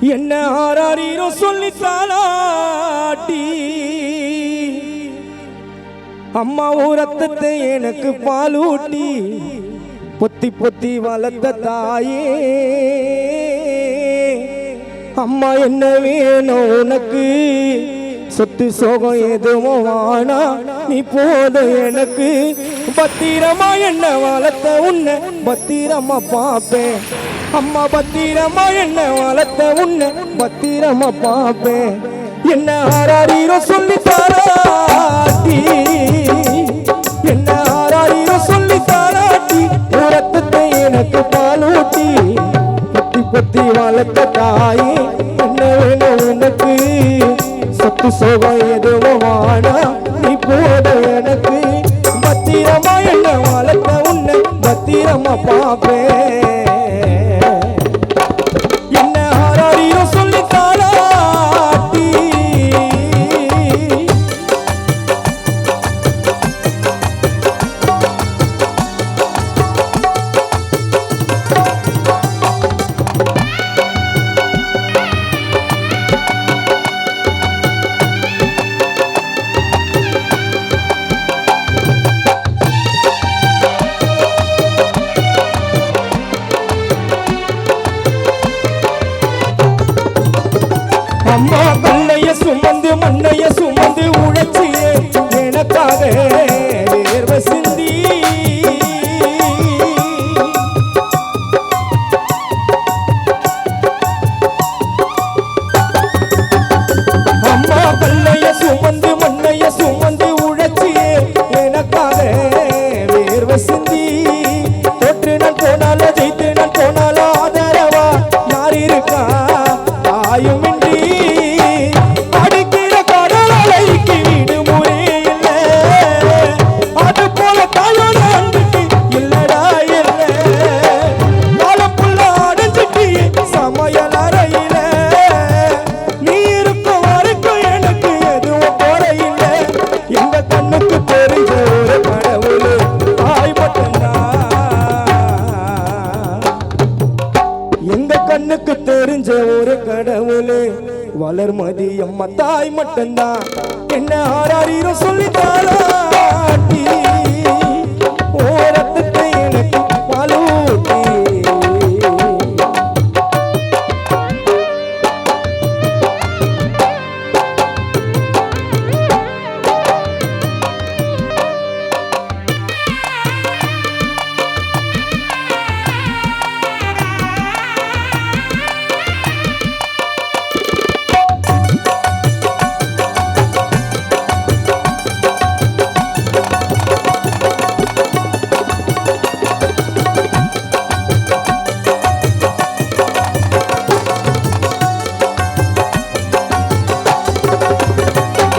என்ன ஆராரீரோ சொல்லி தாளாட்டி அம்மா ரத்தத்தை எனக்கு பாலூட்டி பொத்தி பொத்தி வளர்த்த தாயே அம்மா என்ன வேணும் உனக்கு சொத்து சோகம் எதுவும் வானா நீ போதும் எனக்கு பத்திரமா என்ன வளர்த்த உன்னை பத்திரமா பாப்பேன் அம்மா பத்திரமா என்ன வளர்த்த உன்னை பத்திரமா பாப்பேன் என்ன ஆராரீரோ சொல்லி தாராட்டி என்ன ஆராரீரோ சொல்லி தாராட்டி ரத்தத்தை எனக்கு பாலூட்டி பொத்தி பொத்தி வளர்த்த தாயே என்ன வேணும் உனக்கு சொத்து சோகம் எதுவும் வானா நீ போதும் எனக்கு பத்திரமா என்ன வளர்த்த உன்னை பத்திரமா பாப்பேன் என்ன ஆராரீரோ சொல்லி தாளாட்டி அம்மா கல்லைய சுமந்து மண்ணைய சுமந்து உழைச்சியே எனக்காக வேர்வை சிந்தி அம்மா கல்லைய சுமந்து மண்ணைய சுமந்து உழைச்சியே எனக்காக வேர்வை சிந்தி தொற்று நான் போனாலும் ஜெயித்து நான் போனாலும் ஆதரவா யார் இருக்கா தாயும் கண்ணுக்கு தெரிஞ்ச ஒரு கடவுளே வளர்மதி அம்மா தாய் மட்டும்தான் என்ன ஆராரீரோ சொல்லி தாளாட்டி